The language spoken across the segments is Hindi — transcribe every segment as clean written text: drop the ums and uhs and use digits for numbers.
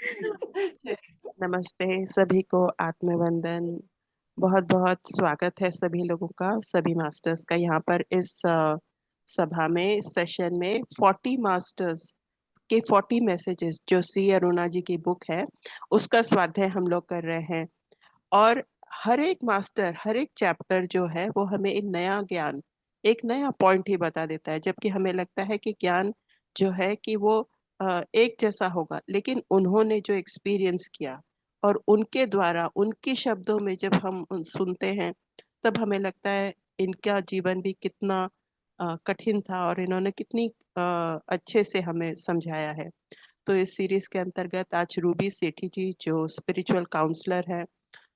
नमस्ते सभी को, आत्मवंदन। बहुत बहुत स्वागत है सभी लोगों का, सभी मास्टर्स का यहाँ पर इस सभा में, सेशन में 40 मास्टर्स के 40 मैसेजेस जो सी अरुणा जी की बुक है उसका स्वाध्याय हम लोग कर रहे हैं। और हर एक मास्टर, हर एक चैप्टर जो है वो हमें एक नया ज्ञान, एक नया पॉइंट ही बता देता है, जबकि हमें लगता है कि ज्ञान जो है कि वो एक जैसा होगा, लेकिन उन्होंने जो एक्सपीरियंस किया और उनके द्वारा, उनके शब्दों में जब हम सुनते हैं, तब हमें लगता है इनका जीवन भी कितना कठिन था और इन्होंने कितनी अच्छे से हमें समझाया है। तो इस सीरीज के अंतर्गत आज रूबी सेठी जी जो स्पिरिचुअल काउंसलर है,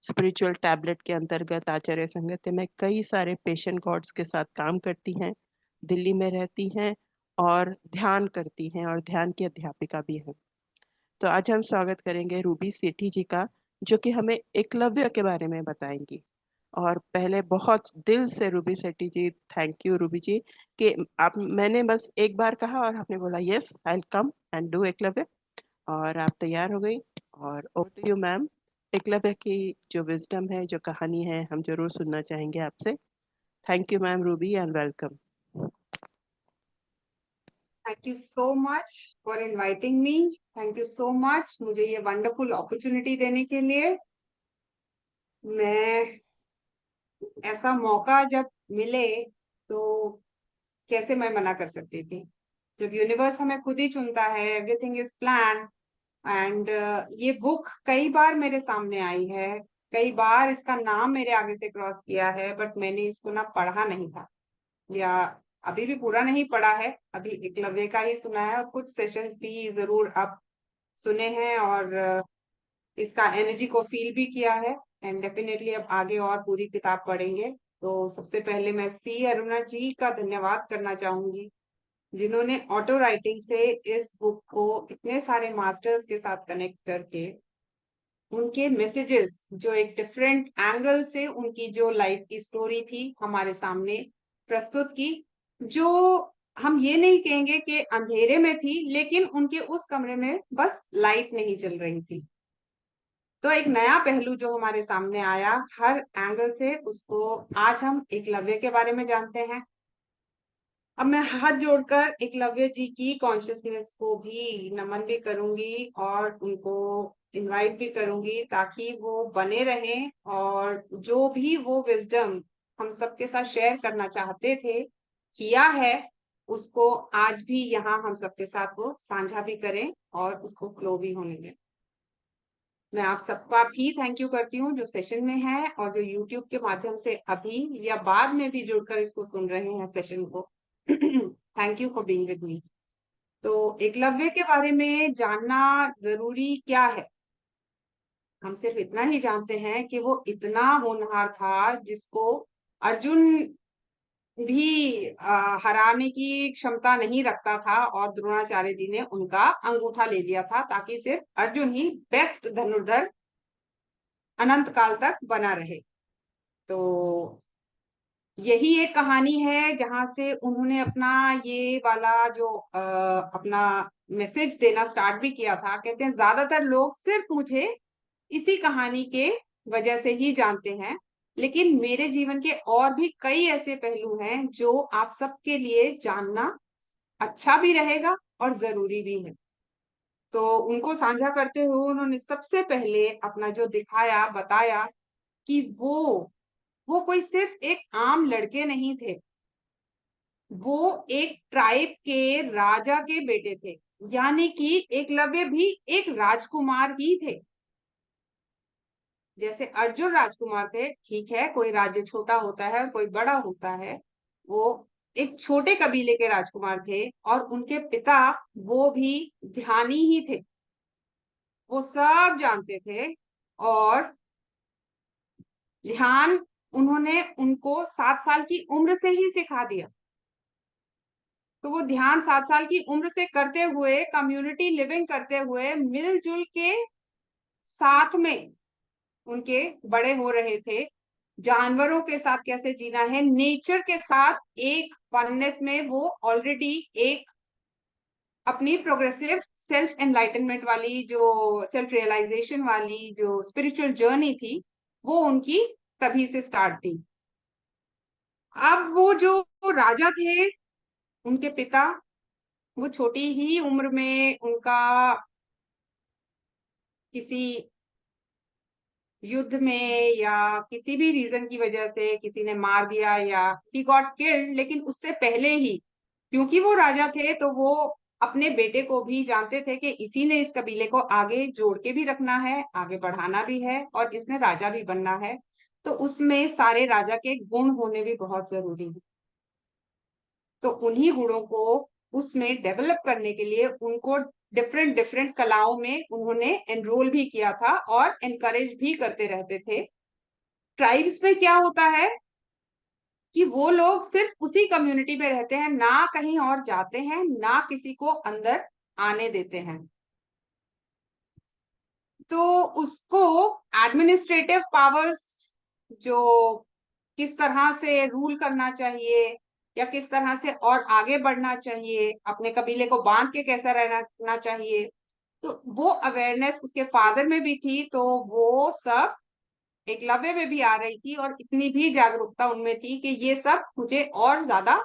स्पिरिचुअल टैबलेट के अंतर्गत आचार्य संगत्य में कई सारे पेशेंट गॉड्स के साथ काम करती हैं, दिल्ली में रहती हैं और ध्यान करती हैं और ध्यान की अध्यापिका भी हैं। तो आज हम स्वागत करेंगे रूबी सेठी जी का, जो कि हमें एकलव्य के बारे में बताएंगी। और पहले बहुत दिल से रूबी सेठी जी, थैंक यू रूबी जी कि आप, मैंने बस एक बार कहा और आपने बोला yes I will come and do Eklavya, और आप तैयार हो गई। और over to you ma'am. Eklavya की जो विजडम है, जो कहानी है, हम जरूर सुनना चाहेंगे आपसे। Thank you ma'am Ruby and welcome. Thank you so much for inviting me. Thank you so much मुझे ये वंडरफुल अपॉर्चुनिटी देने के लिए। मैं ऐसा मौका जब मिले तो कैसे मैं मना कर सकती थी। जब यूनिवर्स हमें खुद ही चुनता है, एवरीथिंग इज प्लान। एंड ये बुक कई बार मेरे सामने आई है, कई बार इसका नाम मेरे आगे से क्रॉस किया है, बट मैंने इसको ना पढ़ा नहीं था, या अभी भी पूरा नहीं पढ़ा है। अभी एकलव्य का ही सुना है और कुछ सेशंस भी जरूर अब सुने हैं, और इसका एनर्जी को फील भी किया है। एंड डेफिनेटली अब आगे और पूरी किताब पढ़ेंगे। तो सबसे पहले मैं सी अरुणा जी का धन्यवाद करना चाहूंगी, जिन्होंने ऑटो राइटिंग से इस बुक को इतने सारे मास्टर्स के साथ कनेक्ट करके उनके मैसेजेस, जो एक डिफरेंट एंगल से उनकी जो लाइफ की स्टोरी थी हमारे सामने प्रस्तुत की। जो हम ये नहीं कहेंगे कि अंधेरे में थी, लेकिन उनके उस कमरे में बस लाइट नहीं चल रही थी। तो एक नया पहलू जो हमारे सामने आया हर एंगल से, उसको आज हम एकलव्य के बारे में जानते हैं। अब मैं हाथ जोड़कर एकलव्य जी की कॉन्शियसनेस को भी नमन भी करूंगी और उनको इनवाइट भी करूंगी, ताकि वो बने रहें और जो भी वो विजडम हम सबके साथ शेयर करना चाहते थे, किया है, उसको आज भी यहाँ हम सबके साथ वो साझा भी करें और उसको फ्लो भी होने दें। मैं आप सबका भी थैंक यू करती हूँ जो सेशन में है और जो यूट्यूब के माध्यम से अभी या बाद में भी जुड़कर इसको सुन रहे हैं सेशन को। Thank you for being with me. तो एकलव्य के बारे में जानना जरूरी क्या है? हम सिर्फ इतना ही जानते हैं कि वो इतना होनहार था जिसको अर्जुन भी हराने की क्षमता नहीं रखता था, और द्रोणाचार्य जी ने उनका अंगूठा ले लिया था ताकि सिर्फ अर्जुन ही बेस्ट धनुर्धर अनंत काल तक बना रहे। तो यही एक कहानी है जहां से उन्होंने अपना ये वाला जो अपना मैसेज देना स्टार्ट भी किया था। कहते हैं ज्यादातर लोग सिर्फ मुझे इसी कहानी के वजह से ही जानते हैं, लेकिन मेरे जीवन के और भी कई ऐसे पहलू हैं जो आप सबके लिए जानना अच्छा भी रहेगा और जरूरी भी है। तो उनको साझा करते हुए उन्होंने सबसे पहले अपना जो दिखाया, बताया कि वो कोई सिर्फ एक आम लड़के नहीं थे, वो एक ट्राइब के राजा के बेटे थे। यानी कि एकलव्य भी एक राजकुमार ही थे। जैसे अर्जुन राजकुमार थे, ठीक है, कोई राज्य छोटा होता है कोई बड़ा होता है, वो एक छोटे कबीले के राजकुमार थे, और उनके पिता वो भी ध्यानी ही थे, वो सब जानते थे। और ध्यान उन्होंने उनको 7 साल की उम्र से ही सिखा दिया। तो वो ध्यान 7 साल की उम्र से करते हुए, कम्युनिटी लिविंग करते हुए, मिलजुल के साथ में उनके बड़े हो रहे थे। जानवरों के साथ कैसे जीना है, नेचर के साथ एक वननेस में वो ऑलरेडी एक अपनी प्रोग्रेसिव सेल्फ एनलाइटनमेंट वाली, जो सेल्फ रियलाइजेशन वाली जो स्पिरिचुअल जर्नी थी, वो उनकी तभी से स्टार्ट थी। अब वो जो राजा थे, उनके पिता, वो छोटी ही उम्र में उनका किसी युद्ध में या किसी भी रीजन की वजह से किसी ने मार दिया या ही गॉट किल्ड। लेकिन उससे पहले ही, क्योंकि वो राजा थे, तो वो अपने बेटे को भी जानते थे कि इसी ने इस कबीले को आगे जोड़ के भी रखना है, आगे बढ़ाना भी है, और इसने राजा भी बनना है। तो उसमें सारे राजा के गुण होने भी बहुत जरूरी है। तो उन्हीं गुणों को उसमें डेवलप करने के लिए उनको डिफरेंट डिफरेंट कलाओं में उन्होंने एनरोल भी किया था और एनकरेज भी करते रहते थे। ट्राइब्स में क्या होता है कि वो लोग सिर्फ उसी कम्युनिटी में रहते हैं, ना कहीं और जाते हैं, ना किसी को अंदर आने देते हैं। तो उसको एडमिनिस्ट्रेटिव पावर्स, जो किस तरह से रूल करना चाहिए या किस तरह से और आगे बढ़ना चाहिए, अपने कबीले को बांध के कैसा रहना चाहिए, तो वो अवेयरनेस उसके फादर में भी थी। तो वो सब एकलव्य में भी आ रही थी, और इतनी भी जागरूकता उनमें थी कि ये सब मुझे और ज्यादा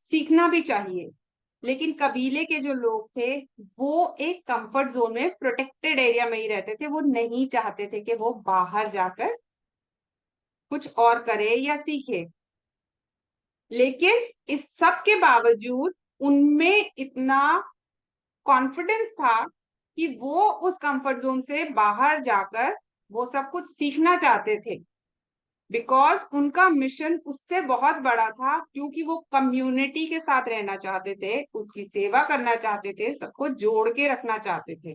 सीखना भी चाहिए। लेकिन कबीले के जो लोग थे, वो एक कंफर्ट जोन में, प्रोटेक्टेड एरिया में ही रहते थे। वो नहीं चाहते थे कि वो बाहर जाकर कुछ और करे या सीखे। लेकिन इस सब के बावजूद उनमें इतना कॉन्फिडेंस था कि वो उस कंफर्ट जोन से बाहर जाकर वो सब कुछ सीखना चाहते थे, बिकॉज उनका मिशन उससे बहुत बड़ा था। क्योंकि वो कम्युनिटी के साथ रहना चाहते थे, उसकी सेवा करना चाहते थे, सबको जोड़ के रखना चाहते थे।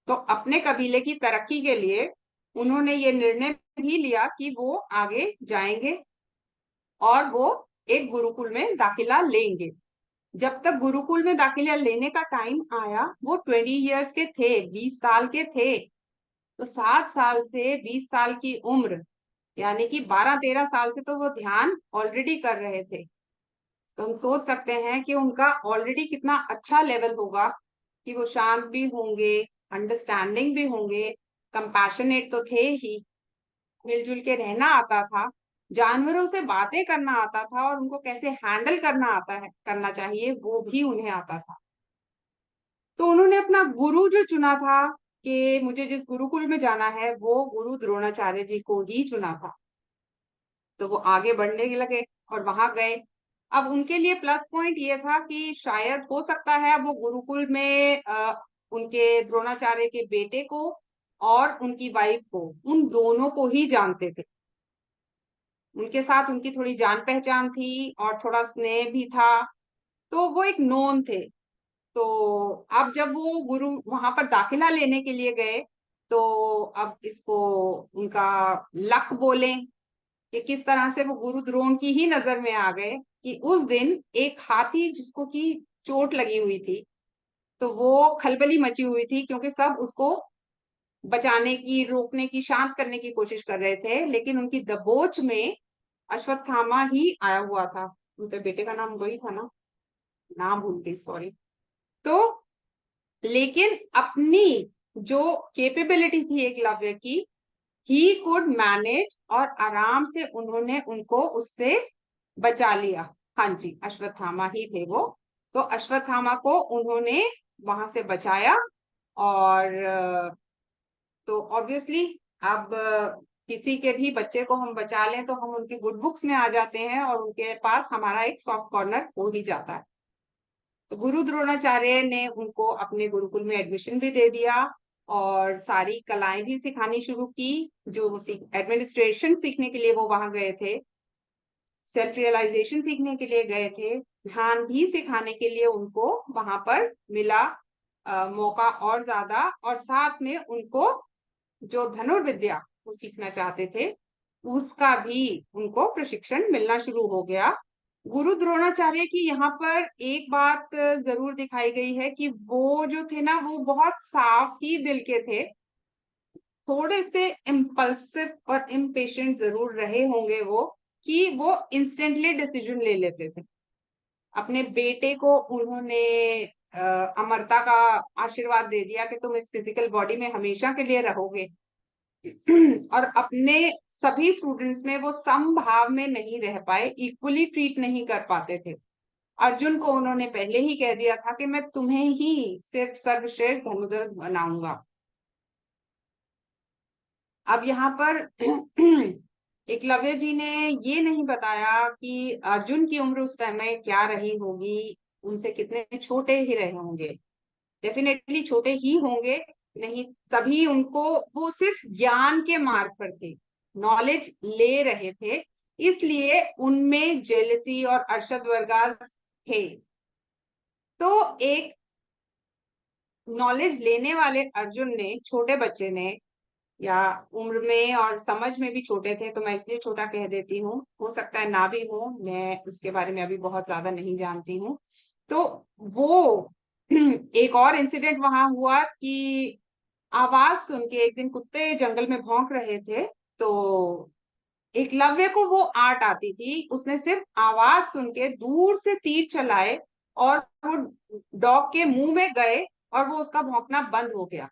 तो अपने कबीले की तरक्की के लिए उन्होंने ये निर्णय भी लिया कि वो आगे जाएंगे और वो एक गुरुकुल में दाखिला लेंगे। जब तक गुरुकुल में दाखिला लेने का टाइम आया, वो 20 ईयर्स के थे, 20 साल के थे। तो 7 साल से 20 साल की उम्र, यानी कि 12-13 साल से तो वो ध्यान ऑलरेडी कर रहे थे। तो हम सोच सकते हैं कि उनका ऑलरेडी कितना अच्छा लेवल होगा, कि वो शांत भी होंगे, अंडरस्टैंडिंग भी होंगे, कंपैशनेट तो थे ही, मिलजुल के रहना आता था, जानवरों से बातें करना आता था, और उनको कैसे हैंडल करना आता है, करना चाहिए, वो भी उन्हें आता था। तो उन्होंने अपना गुरु जो चुना था कि मुझे जिस गुरुकुल में जाना है, वो गुरु द्रोणाचार्य जी को ही चुना था। तो वो आगे बढ़ने लगे और वहां गए। अब उनके लिए प्लस पॉइंट ये था कि शायद हो सकता है वो गुरुकुल में उनके द्रोणाचार्य के बेटे को और उनकी वाइफ को, उन दोनों को ही जानते थे। उनके साथ उनकी थोड़ी जान पहचान थी और थोड़ा स्नेह भी था। तो वो एक नोन थे। तो अब जब वो गुरु वहां पर दाखिला लेने के लिए गए, तो अब इसको उनका लक बोलें कि किस तरह से वो गुरु द्रोण की ही नजर में आ गए, कि उस दिन एक हाथी जिसको की चोट लगी हुई थी, तो वो खलबली मची हुई थी, क्योंकि सब उसको बचाने की, रोकने की, शांत करने की कोशिश कर रहे थे। लेकिन उनकी दबोच में अश्वत्थामा ही आया हुआ था। उनके बेटे का नाम वही था ना, नाम भूल गई, सॉरी। तो लेकिन अपनी जो कैपेबिलिटी थी एकलव्य की, ही कुड मैनेज, और आराम से उन्होंने उनको उससे बचा लिया। हाँ जी, अश्वत्थामा ही थे वो। तो अश्वत्थामा को उन्होंने वहां से बचाया। और तो ऑब्वियसली अब किसी के भी बच्चे को हम बचा लें तो हम उनकी गुड बुक्स में आ जाते हैं, और उनके पास हमारा एक सॉफ्ट कॉर्नर हो ही जाता है। तो गुरु द्रोणाचार्य ने उनको अपने गुरुकुल में एडमिशन भी दे दिया, और सारी कलाएं भी सिखानी शुरू की। जो एडमिनिस्ट्रेशन सीखने के लिए वो वहां गए थे, सेल्फ रियलाइजेशन सीखने के लिए गए थे, ध्यान भी सिखाने के लिए उनको वहां पर मिला मौका और ज्यादा। और साथ में उनको जो धनुर्विद्या वो सीखना चाहते थे, उसका भी उनको प्रशिक्षण मिलना शुरू हो गया। गुरु द्रोणाचार्य की यहाँ पर एक बात जरूर दिखाई गई है कि वो जो थे ना, वो बहुत साफ ही दिल के थे। थोड़े से इम्पल्सिव और इम्पेशेंट जरूर रहे होंगे वो, कि वो इंस्टेंटली डिसीजन ले लेते थे। अपने बेटे को उन्होंने अमरता का आशीर्वाद दे दिया कि तुम इस फिजिकल बॉडी में हमेशा के लिए रहोगे। और अपने सभी स्टूडेंट्स में वो समभाव में नहीं रह पाए, इक्वली ट्रीट नहीं कर पाते थे। अर्जुन को उन्होंने पहले ही कह दिया था कि मैं तुम्हें ही सिर्फ सर्वश्रेष्ठ धनुर्धर बनाऊंगा। अब यहाँ पर एकलव्य जी ने ये नहीं बताया कि अर्जुन की उम्र उस टाइम में क्या रही होगी, उनसे कितने छोटे ही रहे होंगे। डेफिनेटली छोटे ही होंगे, नहीं तभी उनको, वो सिर्फ ज्ञान के मार्ग पर थे, नॉलेज ले रहे थे, इसलिए उनमें जेलसी और अरशद वर्गास थे। तो एक नॉलेज लेने वाले अर्जुन ने, छोटे बच्चे ने, या उम्र में और समझ में भी छोटे थे, तो मैं इसलिए छोटा कह देती हूँ, हो सकता है ना भी हो, मैं उसके बारे में अभी बहुत ज्यादा नहीं जानती हूँ। तो वो एक और इंसिडेंट वहां हुआ कि आवाज सुन के, एक दिन कुत्ते जंगल में भौंक रहे थे, तो एकलव्य को वो आर्ट आती थी, उसने सिर्फ आवाज सुन के दूर से तीर चलाए और वो डॉग के मुंह में गए और वो उसका भौंकना बंद हो गया।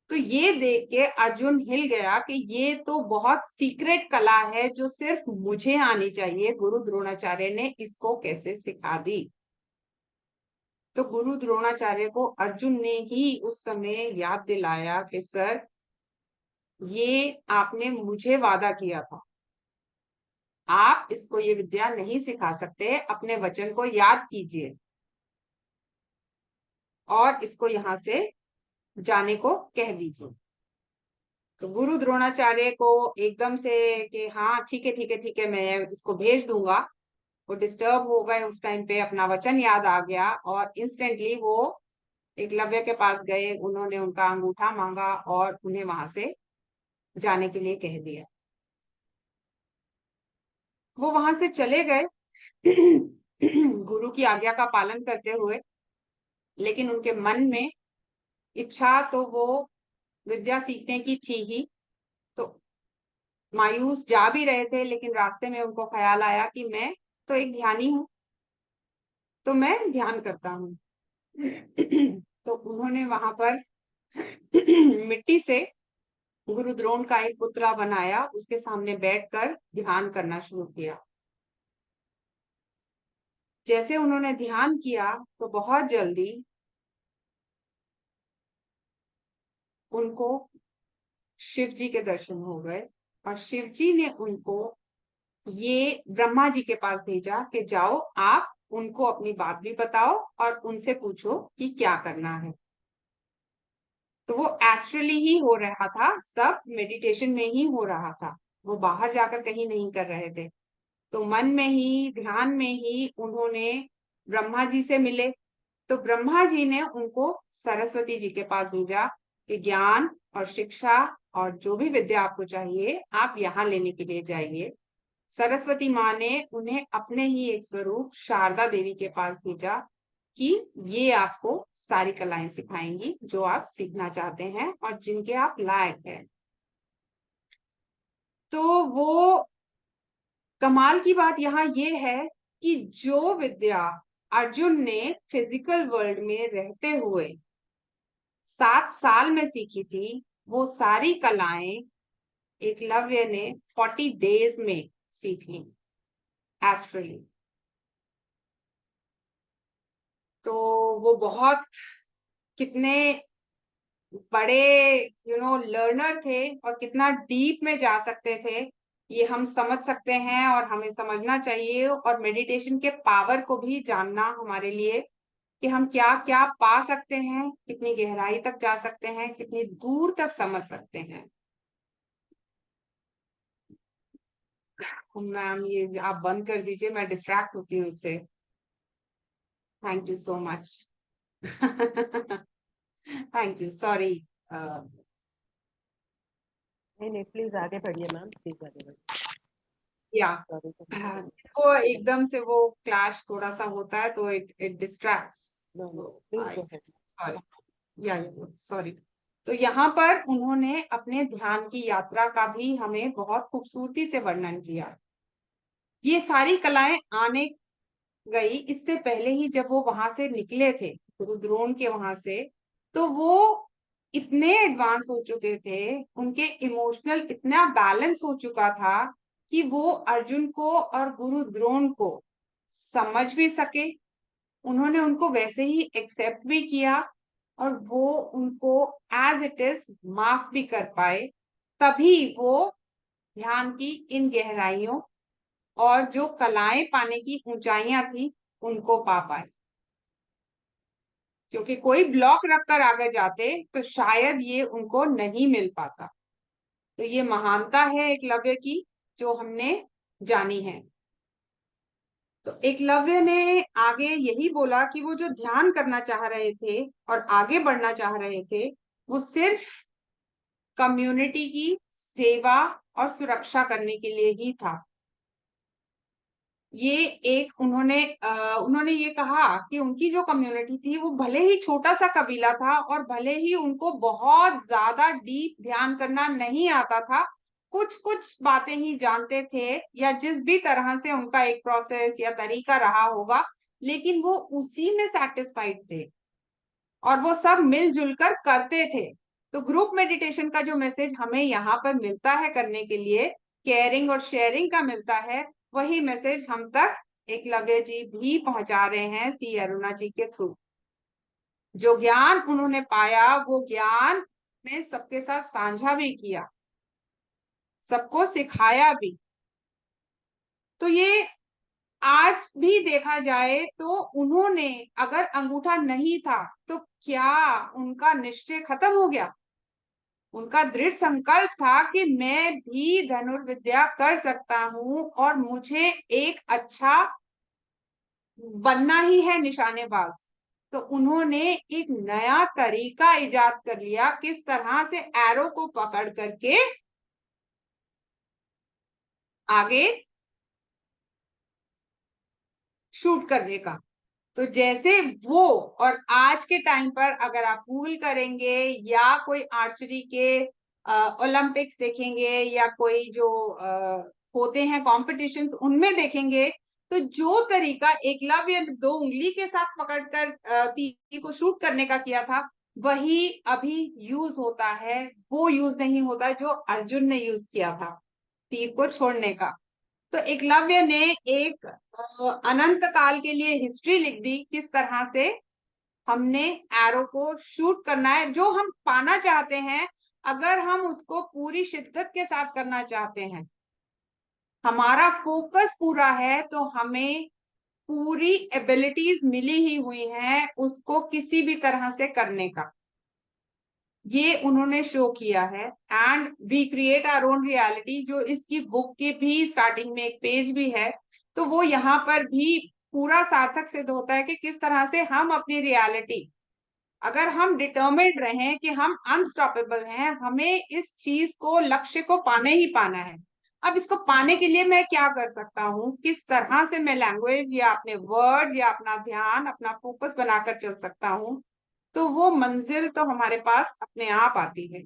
तो ये देख के अर्जुन हिल गया कि ये तो बहुत सीक्रेट कला है जो सिर्फ मुझे आनी चाहिए, गुरु द्रोणाचार्य ने इसको कैसे सिखा दी। तो गुरु द्रोणाचार्य को अर्जुन ने ही उस समय याद दिलाया कि सर, ये आपने मुझे वादा किया था, आप इसको ये विद्या नहीं सिखा सकते, अपने वचन को याद कीजिए और इसको यहाँ से जाने को कह दीजिए। तो गुरु द्रोणाचार्य को एकदम से कि हाँ ठीक है ठीक है ठीक है, मैं इसको भेज दूंगा, वो डिस्टर्ब हो गए उस टाइम पे, अपना वचन याद आ गया और इंस्टेंटली वो एकलव्य के पास गए, उन्होंने उनका अंगूठा मांगा और उन्हें वहां से जाने के लिए कह दिया। वो वहां से चले गए गुरु की आज्ञा का पालन करते हुए, लेकिन उनके मन में इच्छा तो वो विद्या सीखने की थी ही। तो मायूस जा भी रहे थे, लेकिन रास्ते में उनको ख्याल आया कि मैं तो एक ध्यानी हूँ, तो मैं ध्यान करता हूँ। तो उन्होंने वहां पर मिट्टी से गुरु द्रोण का एक पुतला बनाया, उसके सामने बैठकर ध्यान करना शुरू किया। जैसे उन्होंने ध्यान किया तो बहुत जल्दी उनको शिव जी के दर्शन हो गए और शिव जी ने उनको ये ब्रह्मा जी के पास भेजा कि जाओ आप उनको अपनी बात भी बताओ और उनसे पूछो कि क्या करना है। तो वो एस्ट्रली ही हो रहा था, सब मेडिटेशन में ही हो रहा था, वो बाहर जाकर कहीं नहीं कर रहे थे। तो मन में ही, ध्यान में ही उन्होंने ब्रह्मा जी से मिले। तो ब्रह्मा जी ने उनको सरस्वती जी के पास भेजा कि ज्ञान और शिक्षा और जो भी विद्या आपको चाहिए आप यहाँ लेने के लिए जाइए। सरस्वती माँ ने उन्हें अपने ही एक स्वरूप शारदा देवी के पास भेजा कि ये आपको सारी कलाएं सिखाएंगी जो आप सीखना चाहते हैं और जिनके आप लायक हैं। तो वो कमाल की बात यहाँ ये है कि जो विद्या अर्जुन ने फिजिकल वर्ल्ड में रहते हुए 7 साल में सीखी थी, वो सारी कलाएं एकलव्य ने 40 डेज में सीख ली एस्ट्रली। तो वो बहुत कितने बड़े लर्नर थे और कितना डीप में जा सकते थे, ये हम समझ सकते हैं और हमें समझना चाहिए। और मेडिटेशन के पावर को भी जानना हमारे लिए कि हम क्या क्या पा सकते हैं, कितनी गहराई तक जा सकते हैं, कितनी दूर तक समझ सकते हैं। मैम ये आप बंद कर दीजिए, मैं डिस्ट्रैक्ट होती हूँ इससे। Thank you so much. Thank you, sorry. नहीं नहीं, प्लीज आगे बढ़िए मैम, प्लीज आगे बढ़िए। या सॉरी। वो एकदम से वो क्लैश थोड़ा सा होता है तो it distracts. No no, please go ahead. Sorry, yeah sorry. तो यहाँ पर उन्होंने अपने ध्यान की यात्रा का भी हमें बहुत खूबसूरती से वर्णन किया। ये सारी कलाएं आने गई इससे पहले ही, जब वो वहां से निकले थे गुरु द्रोण के वहां से, तो वो इतने एडवांस हो चुके थे, उनके इमोशनल इतना बैलेंस हो चुका था कि वो अर्जुन को और गुरु द्रोण को समझ भी सके, उन्होंने उनको वैसे ही एक्सेप्ट भी किया और वो उनको एज इट इज माफ भी कर पाए। तभी वो ध्यान की इन गहराइयों और जो कलाएं पाने की ऊंचाइयां थी उनको पा पाए। क्योंकि कोई ब्लॉक रखकर आगे जाते तो शायद ये उनको नहीं मिल पाता। तो ये महानता है एकलव्य की जो हमने जानी है। तो एकलव्य ने आगे यही बोला कि वो जो ध्यान करना चाह रहे थे और आगे बढ़ना चाह रहे थे, वो सिर्फ कम्युनिटी की सेवा और सुरक्षा करने के लिए ही था। ये एक उन्होंने ये कहा कि उनकी जो कम्युनिटी थी वो भले ही छोटा सा कबीला था और भले ही उनको बहुत ज्यादा डीप ध्यान करना नहीं आता था, कुछ कुछ बातें ही जानते थे या जिस भी तरह से उनका एक प्रोसेस या तरीका रहा होगा, लेकिन वो उसी में सेटिस्फाइड थे और वो सब मिलजुल कर करते थे। तो ग्रुप मेडिटेशन का जो मैसेज हमें यहाँ पर मिलता है करने के लिए, केयरिंग और शेयरिंग का मिलता है, वही मैसेज हम तक एकलव्य जी भी पहुंचा रहे हैं सी अरुणा जी के थ्रू। जो ज्ञान उन्होंने पाया वो ज्ञान ने सबके साथ साझा भी किया, सबको सिखाया भी। तो ये आज भी देखा जाए तो उन्होंने अगर अंगूठा नहीं था तो क्या उनका निश्चय खत्म हो गया? उनका दृढ़ संकल्प था कि मैं भी धनुर्विद्या कर सकता हूं और मुझे एक अच्छा बनना ही है निशानेबाज। तो उन्होंने एक नया तरीका इजाद कर लिया किस तरह से एरो को पकड़ करके आगे शूट करने का। तो जैसे वो और आज के टाइम पर अगर आप गूगल करेंगे या कोई आर्चरी के ओलंपिक्स देखेंगे या कोई जो होते हैं कॉम्पिटिशन्स उनमें देखेंगे, तो जो तरीका एकलव्य दो उंगली के साथ पकड़कर तीर को शूट करने का किया था, वही अभी यूज होता है। वो यूज नहीं होता जो अर्जुन ने यूज किया था तीर को छोड़ने का। तो एकलव्य ने एक अनंत काल के लिए हिस्ट्री लिख दी किस तरह से हमने एरो को शूट करना है, जो हम पाना चाहते हैं। अगर हम उसको पूरी शिद्दत के साथ करना चाहते हैं, हमारा फोकस पूरा है, तो हमें पूरी एबिलिटीज मिली ही हुई हैं उसको किसी भी तरह से करने का। ये उन्होंने शो किया है। And we create our own reality, जो इसकी बुक के भी स्टार्टिंग में एक पेज भी है, तो वो यहाँ पर भी पूरा सार्थक सिद्ध होता है कि किस तरह से हम अपनी रियलिटी, अगर हम डिटर्मिन्ड रहे कि हम अनस्टॉपेबल हैं, हमें इस चीज को लक्ष्य को पाने ही पाना है। अब इसको पाने के लिए मैं क्या कर सकता हूँ, किस तरह से मैं लैंग्वेज या अपने वर्ड या अपना ध्यान अपना फोकस बनाकर चल सकता हूँ, तो वो मंजिल तो हमारे पास अपने आप आती है।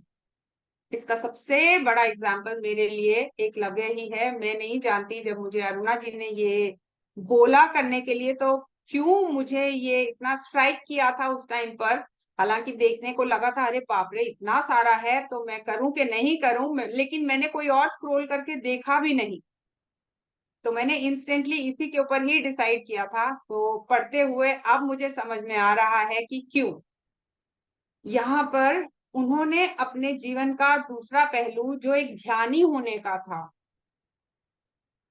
इसका सबसे बड़ा एग्जाम्पल मेरे लिए एकलव्य ही है। मैं नहीं जानती जब मुझे अरुणा जी ने ये बोला करने के लिए तो क्यों मुझे ये इतना स्ट्राइक किया था उस टाइम पर। हालांकि देखने को लगा था अरे बाप रे इतना सारा है तो मैं करूं कि नहीं करूं, लेकिन मैंने कोई और स्क्रॉल करके देखा भी नहीं। तो मैंने इंस्टेंटली इसी के ऊपर ही डिसाइड किया था। तो पढ़ते हुए अब मुझे समझ में आ रहा है कि क्यों यहाँ पर उन्होंने अपने जीवन का दूसरा पहलू जो एक ध्यानी होने का था,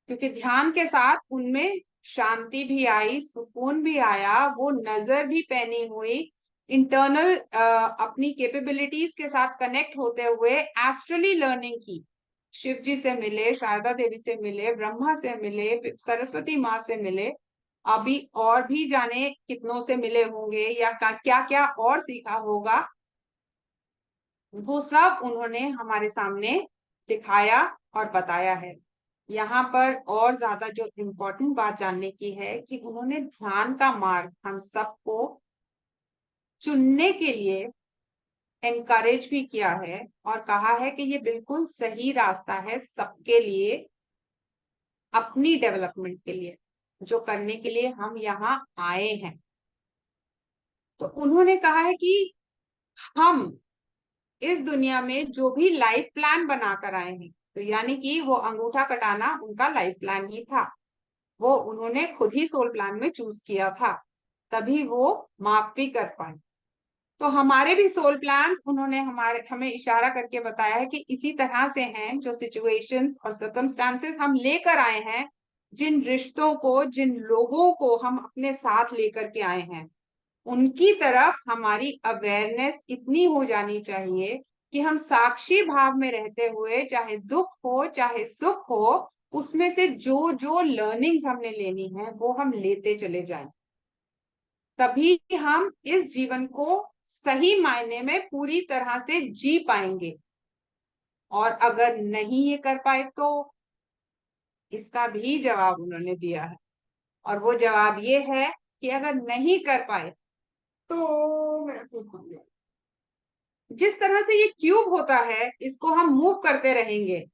क्योंकि ध्यान के साथ उनमें शांति भी आई, सुकून भी आया, वो नजर भी पैनी हुई, इंटरनल अपनी कैपेबिलिटीज के साथ कनेक्ट होते हुए एस्ट्रली लर्निंग की। शिव जी से मिले, शारदा देवी से मिले, ब्रह्मा से मिले, सरस्वती माँ से मिले, अभी और भी जाने कितनों से मिले होंगे या क्या क्या और सीखा होगा। वो सब उन्होंने हमारे सामने दिखाया और बताया है। यहाँ पर और ज्यादा जो इम्पोर्टेंट बात जानने की है कि उन्होंने ध्यान का मार्ग हम सबको चुनने के लिए एनकरेज भी किया है और कहा है कि ये बिल्कुल सही रास्ता है सबके लिए, अपनी डेवलपमेंट के लिए, जो करने के लिए हम यहाँ आए हैं। तो उन्होंने कहा है कि हम इस दुनिया में जो भी लाइफ प्लान बनाकर आए हैं, तो यानी कि वो अंगूठा कटाना उनका लाइफ प्लान ही था, वो उन्होंने खुद ही सोल प्लान में चूज किया था, तभी वो माफ भी कर पाए। तो हमारे भी सोल प्लान्स उन्होंने हमें इशारा करके बताया है कि इसी तरह से हैं, जो सिचुएशंस और सर्कमस्टांसेस हम लेकर आए हैं, जिन रिश्तों को, जिन लोगों को हम अपने साथ लेकर के आए हैं, उनकी तरफ हमारी अवेयरनेस इतनी हो जानी चाहिए कि हम साक्षी भाव में रहते हुए, चाहे दुख हो चाहे सुख हो, उसमें से जो जो लर्निंग्स हमने लेनी है वो हम लेते चले जाएं। तभी हम इस जीवन को सही मायने में पूरी तरह से जी पाएंगे। और अगर नहीं ये कर पाए तो इसका भी जवाब उन्होंने दिया है, और वो जवाब ये है कि अगर नहीं कर पाए तो मेरा क्यों खो गया? जिस तरह से ये क्यूब होता है, इसको हम मूव करते रहेंगे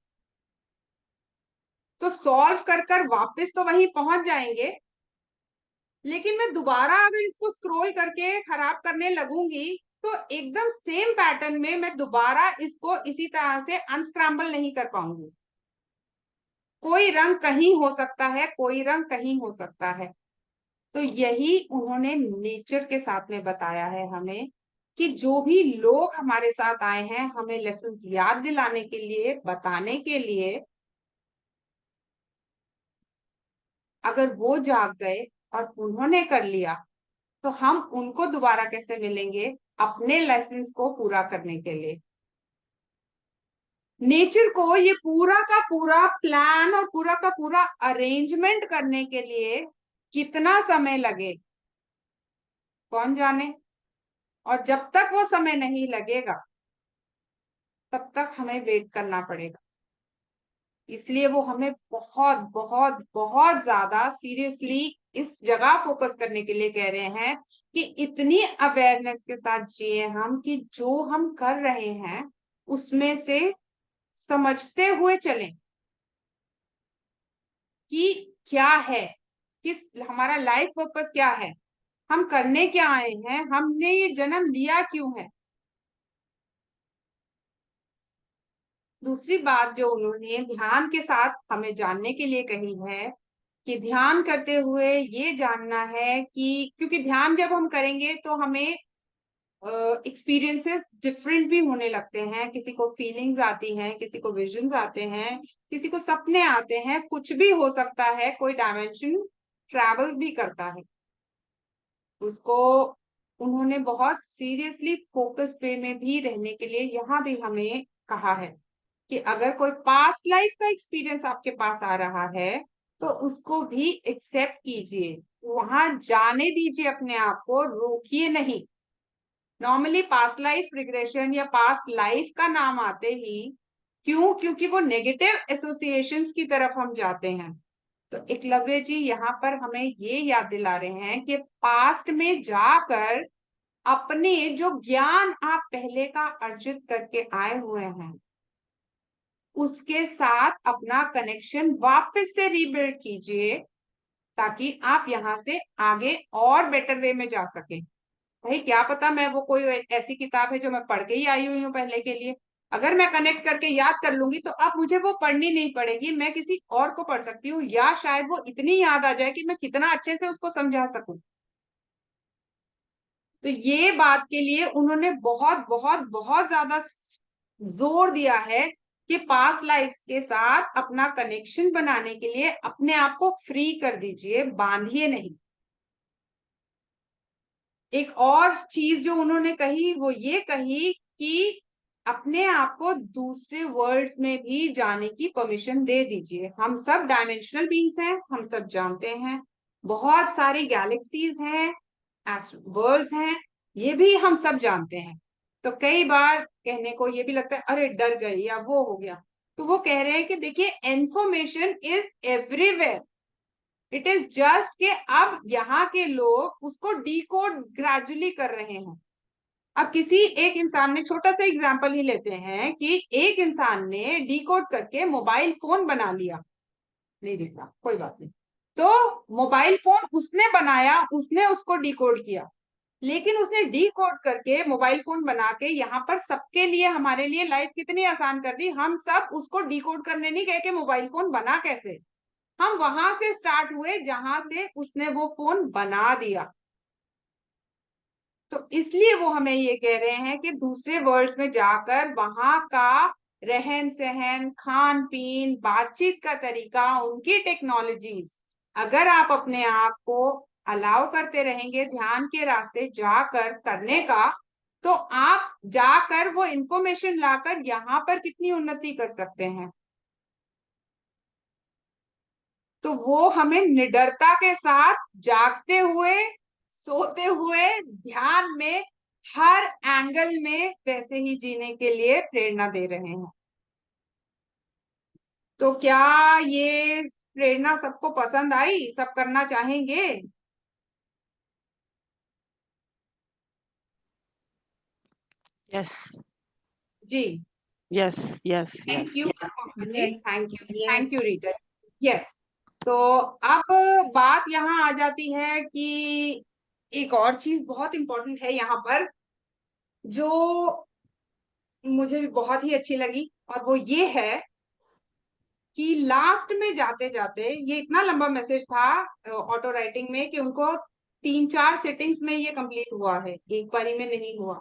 तो सॉल्व कर कर वापस तो वहीं पहुंच जाएंगे, लेकिन मैं दोबारा अगर इसको स्क्रॉल करके खराब करने लगूंगी तो एकदम सेम पैटर्न में मैं दोबारा इसको इसी तरह से अनस्क्रैम्बल नहीं कर पाऊंगी। कोई रंग कहीं हो सकता है, कोई रंग कहीं हो सकता है। तो यही उन्होंने नेचर के साथ में बताया है हमें, कि जो भी लोग हमारे साथ आए हैं हमें लेसन्स याद दिलाने के लिए, बताने के लिए, अगर वो जाग गए और उन्होंने कर लिया तो हम उनको दोबारा कैसे मिलेंगे अपने लेसन्स को पूरा करने के लिए। नेचर को ये पूरा का पूरा प्लान और पूरा का पूरा अरेंजमेंट करने के लिए कितना समय लगे कौन जाने, और जब तक वो समय नहीं लगेगा तब तक हमें वेट करना पड़ेगा। इसलिए वो हमें बहुत बहुत बहुत ज्यादा सीरियसली इस जगह फोकस करने के लिए कह रहे हैं कि इतनी अवेयरनेस के साथ जिए हम, कि जो हम कर रहे हैं उसमें से समझते हुए चलें कि क्या है, किस हमारा लाइफ पर्पस क्या है, हम करने क्या आए हैं, हमने ये जन्म लिया क्यों है। दूसरी बात जो उन्होंने ध्यान के साथ हमें जानने के लिए कही है, कि ध्यान करते हुए ये जानना है कि, क्योंकि ध्यान जब हम करेंगे तो हमें एक्सपीरियंसेस डिफरेंट भी होने लगते हैं, किसी को फीलिंग्स आती हैं, किसी को विजन्स आते हैं, किसी को सपने आते हैं, कुछ भी हो सकता है, कोई डायमेंशन ट्रैवल भी करता है। उसको उन्होंने बहुत सीरियसली फोकस पे में भी रहने के लिए यहाँ भी हमें कहा है कि अगर कोई पास्ट लाइफ का एक्सपीरियंस आपके पास आ रहा है तो उसको भी एक्सेप्ट कीजिए, वहां जाने दीजिए, अपने आप को रोकिए नहीं। नॉर्मली पास्ट लाइफ रिग्रेशन या पास्ट लाइफ का नाम आते ही क्यों, क्योंकि वो नेगेटिव एसोसिएशंस की तरफ हम जाते हैं। तो एकलव्य जी यहाँ पर हमें ये याद दिला रहे हैं कि पास्ट में जाकर अपने जो ज्ञान आप पहले का अर्जित करके आए हुए हैं उसके साथ अपना कनेक्शन वापस से रीबिल्ड कीजिए, ताकि आप यहाँ से आगे और बेटर वे में जा सके। भाई क्या पता मैं वो कोई ऐसी किताब है जो मैं पढ़ के ही आई हुई हूँ पहले के लिए, अगर मैं कनेक्ट करके याद कर लूंगी तो अब मुझे वो पढ़नी नहीं पड़ेगी, मैं किसी और को पढ़ सकती हूँ, या शायद वो इतनी याद आ जाए कि मैं कितना अच्छे से उसको समझा सकूं। तो ये बात के लिए उन्होंने बहुत बहुत बहुत ज्यादा जोर दिया है कि पास्ट लाइफ्स के साथ अपना कनेक्शन बनाने के लिए अपने आप को फ्री कर दीजिए, बांधिए नहीं। एक और चीज जो उन्होंने कही वो ये कही कि अपने आप को दूसरे वर्ल्ड्स में भी जाने की परमिशन दे दीजिए। हम सब डायमेंशनल बीइंग्स हैं, हम सब जानते हैं, बहुत सारी गैलेक्सीज हैं, वर्ल्ड्स हैं, ये भी हम सब जानते हैं। तो कई बार कहने को ये भी लगता है अरे डर गई या वो हो गया, तो वो कह रहे हैं कि देखिए information is everywhere, it is just कि अब यहाँ के लोग उसको डिकोड ग्रेजुअली कर रहे हैं। अब किसी एक इंसान ने, छोटा सा एग्जांपल ही लेते हैं कि एक इंसान ने डिकोड करके मोबाइल फोन बना लिया, नहीं दिख रहा कोई बात नहीं, तो मोबाइल फोन उसने बनाया, उसने उसको डिकोड किया, लेकिन उसने डी कोड करके मोबाइल फोन बना के यहाँ पर सबके लिए, हमारे लिए लाइफ कितनी आसान कर दी। हम सब उसको डी कोड करने नहीं गए कि मोबाइल फोन बना कैसे, हम वहां से स्टार्ट हुए जहां से उसने वो फोन बना दिया। तो इसलिए वो हमें ये कह रहे हैं कि दूसरे वर्ल्ड्स में जाकर वहां का रहन सहन, खान पीन, बातचीत का तरीका, उनकी टेक्नोलॉजीज, अगर आप अपने आप को अलाउ करते रहेंगे ध्यान के रास्ते जाकर करने का, तो आप जाकर वो इंफॉर्मेशन लाकर यहाँ पर कितनी उन्नति कर सकते हैं। तो वो हमें निडरता के साथ जागते हुए, सोते हुए, ध्यान में, हर एंगल में वैसे ही जीने के लिए प्रेरणा दे रहे हैं। तो क्या ये प्रेरणा सबको पसंद आई? सब करना चाहेंगे? यस, जी, yes, yes, thank yes. You. Yes, thank you, yes. Thank you Rita. Yes. तो अब बात यहाँ आ जाती है कि एक और चीज बहुत इंपॉर्टेंट है यहाँ पर, जो मुझे भी बहुत ही अच्छी लगी, और वो ये है कि लास्ट में जाते जाते, ये इतना लंबा मैसेज था ऑटो राइटिंग में कि उनको 3-4 सेटिंग्स में ये कंप्लीट हुआ है, एक बारी में नहीं हुआ।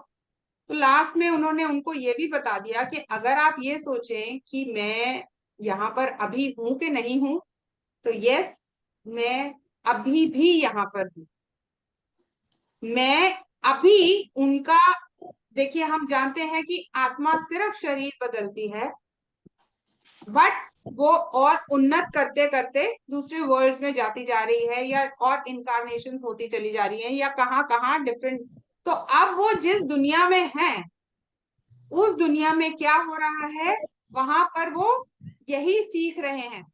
तो लास्ट में उन्होंने उनको ये भी बता दिया कि अगर आप ये सोचें कि मैं यहाँ पर अभी हूं कि नहीं हूं, तो यस, मैं अभी भी यहाँ पर हूं। मैं अभी उनका, देखिए हम जानते हैं कि आत्मा सिर्फ शरीर बदलती है, बट वो और उन्नत करते करते दूसरे वर्ल्ड्स में जाती जा रही है, या और इनकारनेशंस होती चली जा रही है, या कहाँ कहाँ डिफरेंट। तो अब वो जिस दुनिया में है, उस दुनिया में क्या हो रहा है, वहां पर वो यही सीख रहे हैं।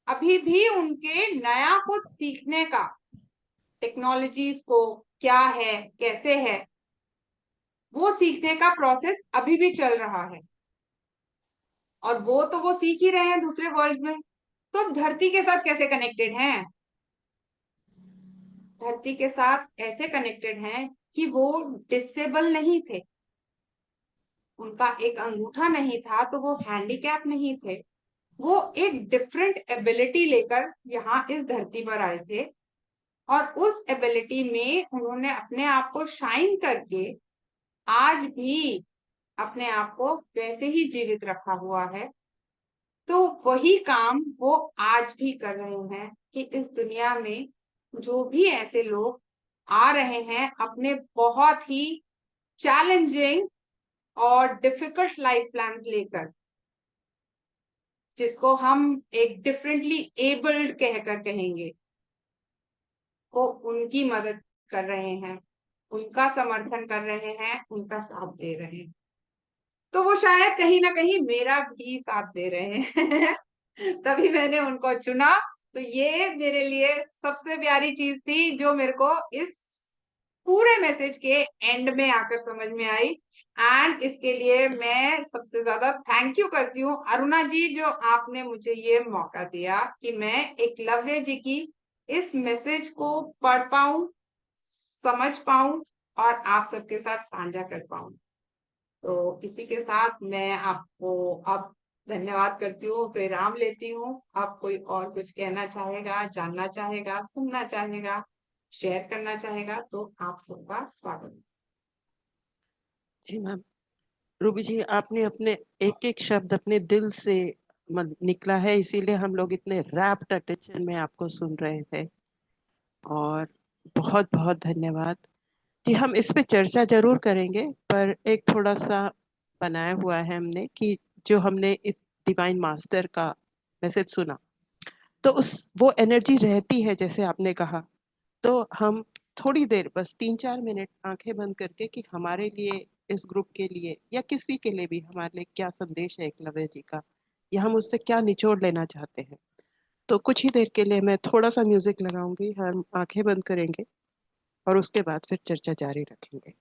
अभी भी उनके नया कुछ सीखने का, टेक्नोलॉजीज को क्या है, कैसे है, वो सीखने का प्रोसेस अभी भी चल रहा है। और वो तो वो सीख ही रहे हैं दूसरे वर्ल्ड्स में। तो धरती के साथ कैसे कनेक्टेड हैं? धरती के साथ ऐसे कनेक्टेड हैं कि वो डिसेबल नहीं थे, उनका एक अंगूठा नहीं था तो वो हैंडीकैप नहीं थे। वो एक डिफरेंट एबिलिटी लेकर यहाँ इस धरती पर आए थे, और उस एबिलिटी में उन्होंने अपने आप को शाइन करके आज भी अपने आप को वैसे ही जीवित रखा हुआ है। तो वही काम वो आज भी कर रहे हैं कि इस दुनिया में जो भी ऐसे लोग आ रहे हैं अपने बहुत ही चैलेंजिंग और डिफिकल्ट लाइफ प्लान्स लेकर, जिसको हम एक डिफरेंटली एबल्ड कहकर कहेंगे, वो उनकी मदद कर रहे हैं, उनका समर्थन कर रहे हैं, उनका साथ दे रहे हैं। तो वो शायद कहीं ना कहीं मेरा भी साथ दे रहे हैं। तभी मैंने उनको चुना। तो ये मेरे लिए सबसे प्यारी चीज थी जो मेरे को इस पूरे मैसेज के एंड में आकर समझ में आई। एंड इसके लिए मैं सबसे ज्यादा थैंक यू करती हूँ अरुणा जी, जो आपने मुझे ये मौका दिया कि मैं एकलव्य जी की इस मैसेज को पढ़ पाऊं, समझ पाऊं, और आप सबके साथ साझा कर पाऊं। तो इसी के साथ मैं आपको अब धन्यवाद करती हूँ, विराम लेती हूँ। आप कोई और कुछ कहना चाहेगा, जानना चाहेगा, सुनना चाहेगा, शेयर करना चाहेगा, तो आप सबका स्वागत है। जी मैम, रूबी जी, आपने अपने एक एक शब्द अपने दिल से निकला है, इसीलिए हम लोग इतने रैप्ट अटेंशन में आपको सुन रहे थे। और बहुत बहुत धन्यवाद जी। हम इस पे चर्चा जरूर करेंगे, पर एक थोड़ा सा बनाया हुआ है हमने कि जो हमने इस डिवाइन मास्टर का मैसेज सुना, तो उस वो एनर्जी रहती है जैसे आपने कहा। तो हम थोड़ी देर, बस 3-4 मिनट आंखें बंद करके कि हमारे लिए, इस ग्रुप के लिए या किसी के लिए भी हमारे लिए क्या संदेश है एकलव्य जी का, या हम उससे क्या निचोड़ लेना चाहते हैं। तो कुछ ही देर के लिए मैं थोड़ा सा म्यूजिक लगाऊंगी, हम आंखें बंद करेंगे और उसके बाद फिर चर्चा जारी रखेंगे।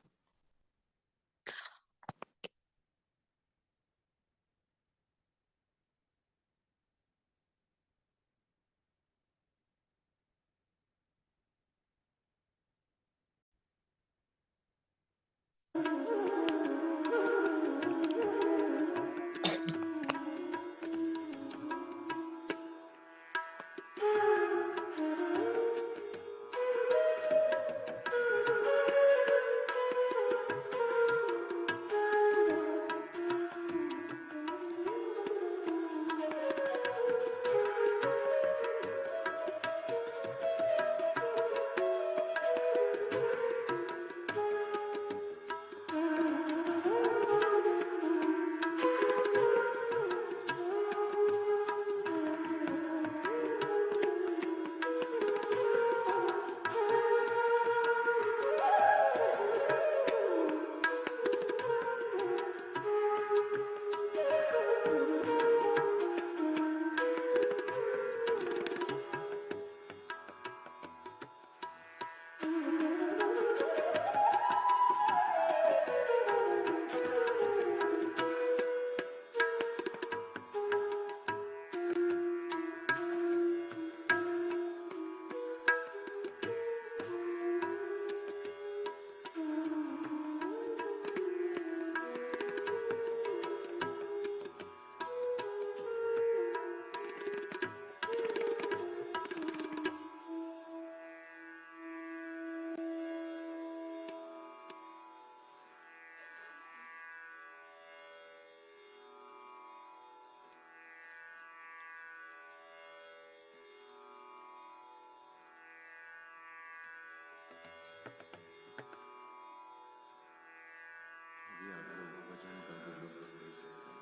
अभी आप लोग भजन का भी लुत्फ ले सकते हैं।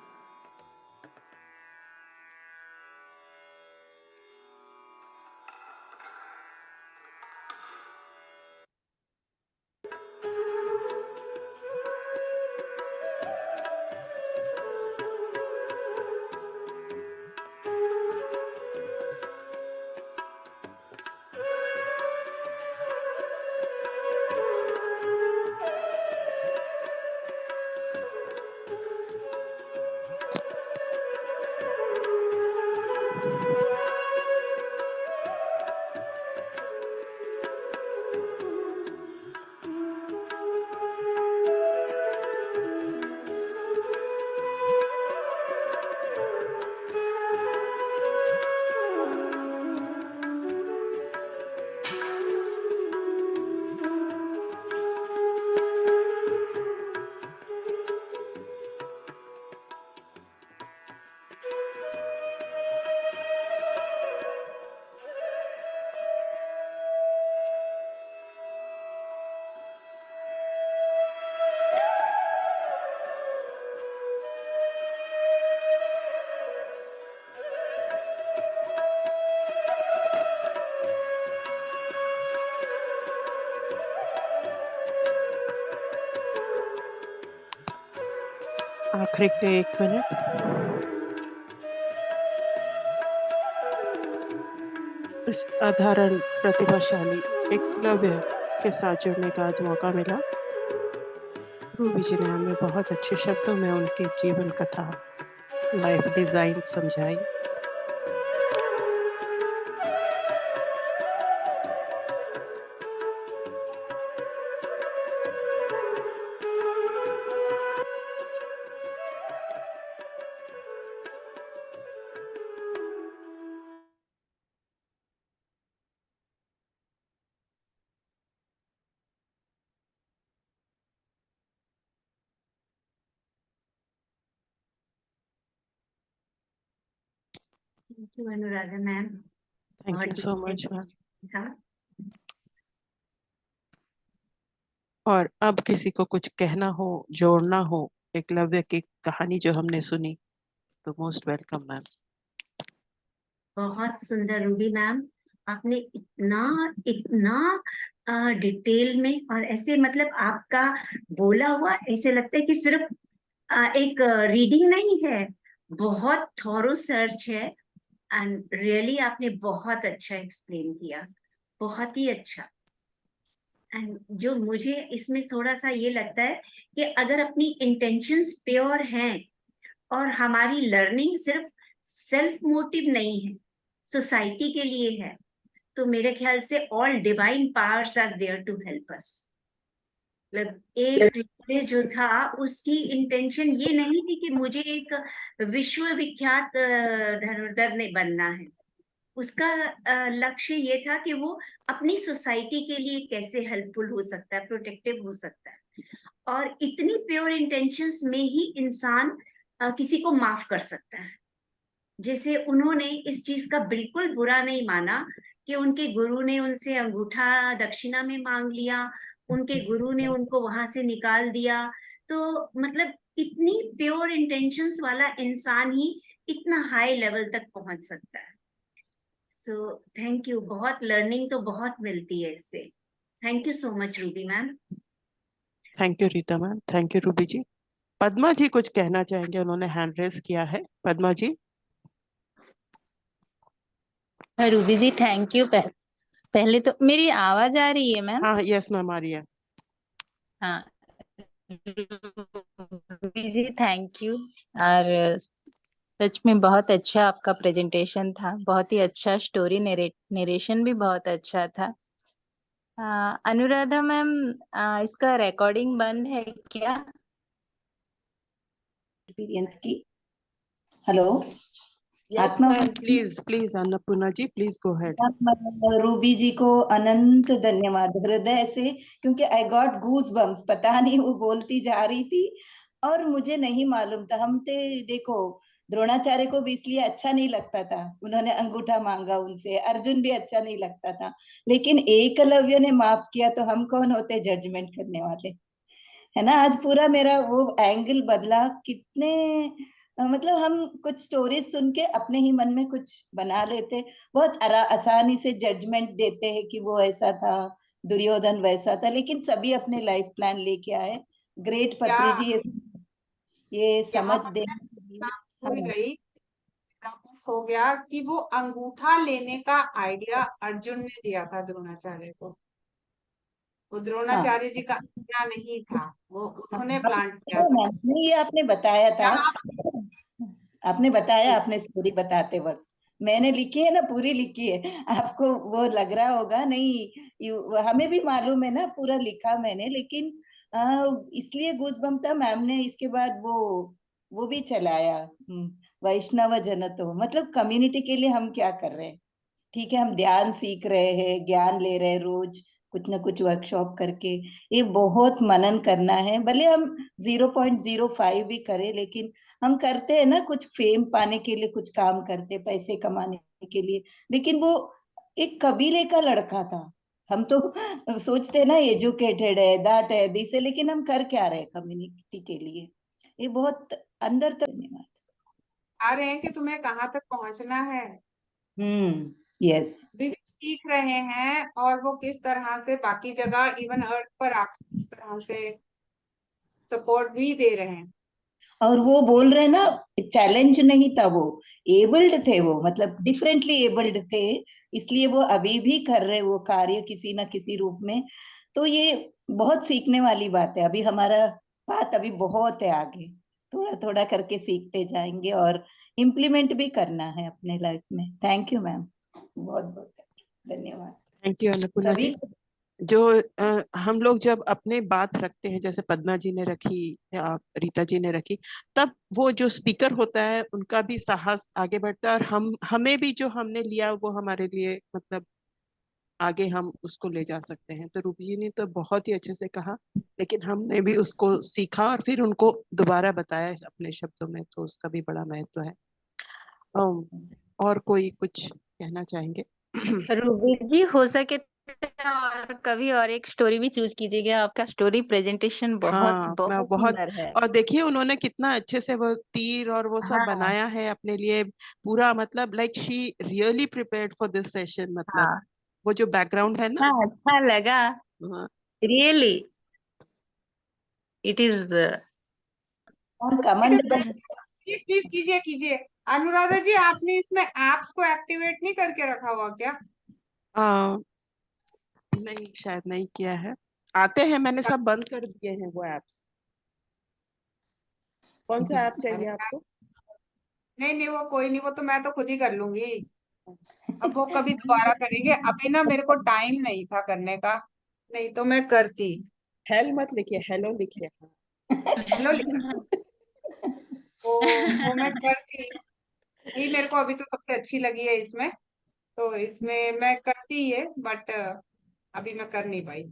आखिरी के 1 मिनट। इस अधारण प्रतिभाशाली एकलव्य के साथ जुड़ने का आज मौका मिला। रूबी जी ने हमें बहुत अच्छे शब्दों में उनकी जीवन कथा, लाइफ डिजाइन समझाई। Thank you Anuradha ma'am. Thank you so much ma'am. हाँ, और अब किसी को कुछ कहना हो, जोड़ना हो एकलव्य की कहानी जो हमने सुनी, तो मोस्ट वेलकम मैम। बहुत सुंदर रूबी मैम, आपने इतना इतना डिटेल में और ऐसे मतलब आपका बोला हुआ ऐसे लगता है कि सिर्फ एक रीडिंग नहीं है, बहुत थॉरो सर्च है। एंड रियली आपने बहुत अच्छा एक्सप्लेन किया, बहुत ही अच्छा। एंड जो मुझे इसमें थोड़ा सा ये लगता है कि अगर अपनी इंटेंशंस प्योर हैं और हमारी लर्निंग सिर्फ सेल्फ मोटिव नहीं है, सोसाइटी के लिए है, तो मेरे ख्याल से all divine powers are there to help us. मतलब एक हृदय जो था उसकी इंटेंशन ये नहीं थी कि मुझे एक विश्वविख्यात धनुर्धर नहीं बनना है। उसका लक्ष्य ये था कि वो अपनी सोसाइटी के लिए कैसे हेल्पफुल हो सकता है, प्रोटेक्टिव हो सकता है। और इतनी प्योर इंटेंशंस में ही इंसान किसी को माफ कर सकता है। जैसे उन्होंने इस चीज का बिल्कुल बुरा नहीं माना कि उनके गुरु ने उनसे अंगूठा दक्षिणा में मांग लिया, उनके गुरु ने उनको वहां से निकाल दिया। तो मतलब इतनी प्योर इंटेंशंस वाला इंसान ही इतना हाई लेवल तक पहुंच सकता है। सो थैंक यू, बहुत लर्निंग तो बहुत मिलती है इससे। Thank you so much Ruby ma'am. Thank you Rita ma'am, thank you Ruby ji. Padma ji कुछ कहना चाहेंगे, उन्होंने हैंड रेस किया है। पद्मा जी। Ruby ji thank you. पहले तो मेरी आवाज आ रही है मैम? हाँ यस मैम, आ रही है। हाँ, रूबी जी थैंक यू। और सच में बहुत अच्छा आपका प्रेजेंटेशन था, बहुत ही अच्छा स्टोरी नरेशन भी बहुत अच्छा था। अनुराधा मैम, इसका रिकॉर्डिंग बंद है क्या? एक्सपीरियंस की। Hello yes Atma ma'am, please please Annapurna ji, please go head. Ruby ji को अनंत धन्यवाद हृदय से, क्योंकि आई गॉट गूज बम्स। पता नहीं वो बोलती जा रही थी और मुझे नहीं मालूम था। हम थे देखो, द्रोणाचार्य को भी इसलिए अच्छा नहीं लगता था, उन्होंने अंगूठा मांगा उनसे। अर्जुन भी अच्छा नहीं लगता था, लेकिन एकलव्य ने माफ किया, तो हम कौन होते जजमेंट करने वाले, है ना। आज पूरा मेरा वो एंगल बदला। कितने मतलब हम कुछ स्टोरीज सुन के अपने ही मन में कुछ बना लेते, बहुत आसानी से जजमेंट देते हैं कि वो ऐसा था, दुर्योधन वैसा था, लेकिन सभी अपने लाइफ प्लान लेके आए। ग्रेट क्या पत्री जी, ये यहाँ समझ पर मैं देने। इतना भूल हाँ गई, वापस हो गया कि वो अंगूठा लेने का आइडिया अर्जुन ने दिया था द्रोणाचार्य को। वो हाँ द्रोणाचार्य जी का आइडिया नहीं था, वो हाँ उन्होंने हाँ, प्लांट किया था। नहीं, ये आपने बताया था। यहाँ आपने बताया, आपने स्टोरी बताते वक्त मैंने लिखी है ना, पूरी लिखी है। आपको वो लग रहा होगा नहीं, हमें भी मालूम है ना, पूरा लिखा मैंने। लेकिन इसलिए गूज़बम्प था। मैम ने इसके बाद वो भी चलाया, वैष्णव जन तो, मतलब कम्युनिटी के लिए हम क्या कर रहे हैं। ठीक है, हम ध्यान सीख रहे हैं, ज्ञान ले रहे हैं रोज, कुछ ना कुछ वर्कशॉप करके। ये बहुत मनन करना है। भले हम 0.05 भी करें, लेकिन हम करते हैं ना कुछ फेम पाने के लिए, कुछ काम करते पैसे कमाने के लिए। लेकिन वो एक कबीले का लड़का था। हम तो सोचते हैं ना एजुकेटेड है, दैट है, दिस है, लेकिन हम कर क्या रहे कम्युनिटी के लिए। ये बहुत अंदर तक। धन्यवाद। आ रहे हैं कि तुम्हें कहाँ तक पहुंचना है, यस। भी सीख रहे हैं, और वो किस तरह से बाकी जगह इवन अर्थ पर आकर किस तरह से सपोर्ट भी दे रहे हैं। और वो बोल रहे ना, चैलेंज नहीं था वो, एबल्ड थे वो, मतलब डिफरेंटली एबल्ड थे, इसलिए वो अभी भी कर रहे वो कार्य किसी ना किसी रूप में। तो ये बहुत सीखने वाली बात है। अभी हमारा बात अभी बहुत है आगे, थोड़ा थोड़ा करके सीखते जाएंगे और इम्प्लीमेंट भी करना है अपने लाइफ में। थैंक यू मैम, बहुत बहुत धन्यवाद थैंक यू अन्नपूर्णा सभी जी। को। जो हम लोग जब अपने बात रखते हैं, जैसे पद्मा जी ने रखी या रीता जी ने रखी, तब वो जो स्पीकर होता है उनका भी साहस आगे बढ़ता है, और हमें भी जो हमने लिया वो हमारे लिए मतलब आगे हम उसको ले जा सकते हैं। तो रूबी जी ने तो बहुत ही अच्छे से कहा, लेकिन हमने भी उसको सीखा और फिर उनको दोबारा बताया अपने शब्दों में, तो उसका भी बड़ा महत्व है। और कोई कुछ कहना चाहेंगे? रूबी जी हो सके तो और कभी और एक स्टोरी भी चूज कीजिएगा, आपका स्टोरी प्रेजेंटेशन बहुत हाँ मैं बहुत बहुत, सुंदर है। और देखिए उन्होंने कितना अच्छे से वो तीर और वो सब हाँ बनाया है अपने लिए पूरा, मतलब like she really prepared for this session. मतलब हाँ वो जो बैकग्राउंड है ना। हाँ, अच्छा लगा हाँ, रियली। इट इज और कमेंट। प्लीज कीजिए कीजिए। अनुराधा जी, आपने इसमें एप्स को एक्टिवेट नहीं करके रखा हुआ क्या? आ, नहीं शायद नहीं किया है। आते हैं, मैंने सब बंद कर दिए हैं वो एप्स। कौन सा ऐप चाहिए अरे आपको? नहीं नहीं, वो कोई नहीं, वो तो मैं तो खुद ही कर लूंगी। अब वो कभी दोबारा करेंगे, अभी ना मेरे को टाइम नहीं था करने का, नहीं तो मैं करती। हेल मत लिखिए, हेलो लिखिए। हेलो लिखा वो मैं करती, ये मेरे को अभी तो सबसे अच्छी लगी है इसमें, तो इसमें मैं करती है, बट अभी मैं कर नहीं पाई।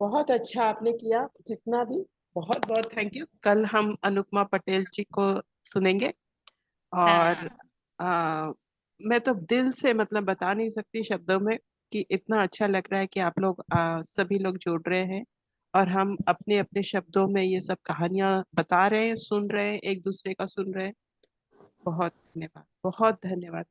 बहुत अच्छा आपने किया, जितना भी। बहुत बहुत थैंक यू। कल हम अनुपमा पटेल जी को सुनेंगे। और हाँ मैं तो दिल से मतलब बता नहीं सकती शब्दों में कि इतना अच्छा लग रहा है कि आप लोग सभी लोग जुड़ रहे हैं और हम अपने अपने शब्दों में ये सब कहानियां बता रहे हैं, सुन रहे हैं, एक दूसरे का सुन रहे हैं। बहुत धन्यवाद, बहुत धन्यवाद।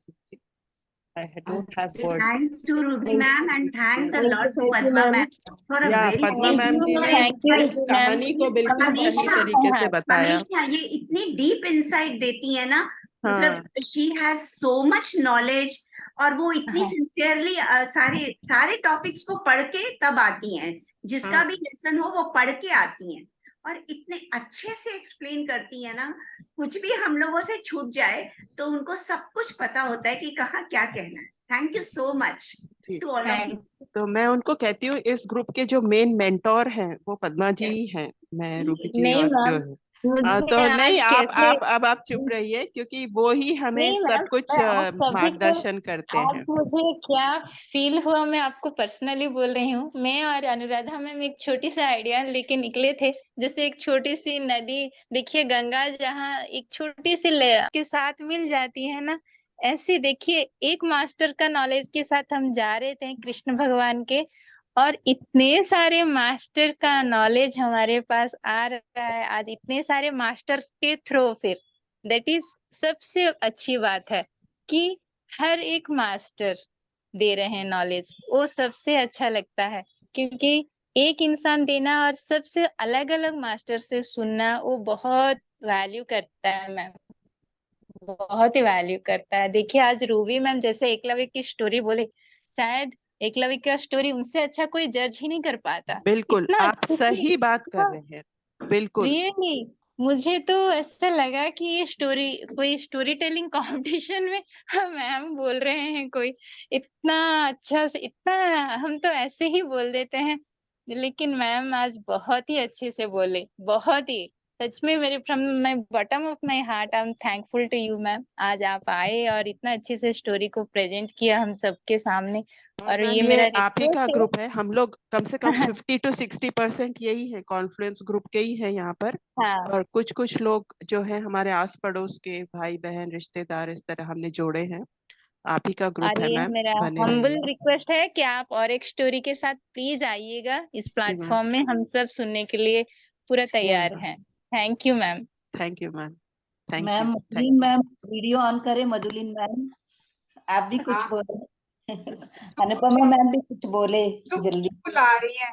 I don't have words. Thanks to Ruby ma'am and thanks a lot to thank you Padma ma'am. ma'am for a या very पद्मा मैम जी ने थैंक यू इस रुबी मैम। कहानी को बिल्कुल सही हमेशा तरीके से बताया। हमेशा ये इतनी डीप इंसाइट देती है ना, हाँ मतलब she has so much knowledge, और वो इतनी हाँ सिंसियरली सारे सारे टॉपिक्स को पढ़ के तब आती हैं, जिसका हाँ भी लेसन हो वो पढ़ के आती हैं, और इतने अच्छे से एक्सप्लेन करती है ना, कुछ भी हम लोगों से छूट जाए तो उनको सब कुछ पता होता है कि कहाँ क्या कहना है। थैंक यू सो मच ठीक। To all of you. Thank तो मैं उनको कहती हूँ, इस ग्रुप के जो मेन मेंटोर हैं वो पद्मा जी ही हैं। मैं रूबी जी नहीं और जो मैम, है मुझे तो नहीं, आज कैसे आप चुप रहिए, क्योंकि वो ही हमें नहीं मैम, सब कुछ मैं आप सभी को मार्गदर्शन करते आज हैं। मुझे क्या फील हुआ मैं आपको पर्सनली बोल रही हूँ। मैं और अनुराधा मैम एक छोटी सी आइडिया लेके निकले थे, जैसे एक छोटी सी नदी, देखिए गंगा जहाँ एक छोटी सी के साथ मिल जाती है ना, ऐसे देखिए एक मास्टर का नॉलेज के साथ हम जा रहे थे कृष्ण भगवान के, और इतने सारे मास्टर का नॉलेज हमारे पास आ रहा है आज, इतने सारे मास्टर्स के थ्रू। फिर दैट इज सबसे अच्छी बात है कि हर एक मास्टर दे रहे हैं नॉलेज, वो सबसे अच्छा लगता है, क्योंकि एक इंसान देना और सबसे अलग अलग मास्टर से सुनना वो बहुत वैल्यू करता है मैम, बहुत ही वैल्यू करता है। देखिए आज रूबी मैम जैसे एकलव्य की स्टोरी बोले, शायद एकलव्य का स्टोरी उनसे अच्छा कोई जज ही नहीं कर पाता, बिल्कुल, इतना आप अच्छे से। सही बात कर रहे हैं। बिल्कुल। रियली मुझे तो ऐसा लगा कि ये स्टोरी कोई स्टोरी टेलिंग कंपटीशन में मैम बोल रहे हैं कोई, इतना अच्छा से, इतना हम तो ऐसे ही बोल देते हैं, लेकिन मैम आज बहुत ही अच्छे से बोले, बहुत ही। सच में मेरे from my bottom of my heart I am thankful to you ma'am. आज आप आए और इतना अच्छे से स्टोरी को प्रेजेंट किया हम सबके सामने, और और मैम ये ये मेरा आप ही का रिक्वेस्ट ग्रुप है, हम लोग कम से कम है। 50 to 60% यही है, कॉन्फ्लुएंस ग्रुप के ही है यहाँ पर। हाँ, और कुछ कुछ लोग जो है हमारे आस पड़ोस के भाई बहन रिश्तेदार, इस तरह हमने जोड़े हैं। आप ही का ग्रुप और है ये मैम, मेरा बने हम्बल रहिए। रिक्वेस्ट है कि आप और एक स्टोरी के साथ प्लीज आइएगा इस जी मैम। प्लेटफॉर्म में, हम सब सुनने के लिए पूरा तैयार श्योर। हैं। Thank you ma'am. Thank you ma'am. Thank ma'am you. Madhulin thank you. Ma'am video on करें, मधुलिन मैम आप भी कुछ हाँ, बोले। चुप अनुपमा मैम भी कुछ बोले चुप जल्दी। बुला रही है,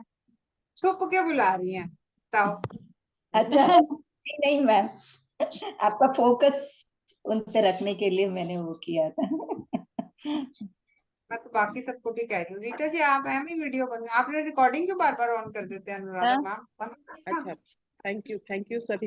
चुप क्यों बुला रही है, बताओ। अच्छा नहीं नहीं मैम, आपका फोकस उन पे रखने के लिए मैंने वो किया था। मैं तो बाकी सबको भी कह रही हूँ, रीटा जी आप एम ही वीडियो बंद, आपने रिकॉर्डिंग क्यों बार बार ऑन कर देते हैं अनुराधा मैम, बंद करना। अच्छा, थैंक यू सभी।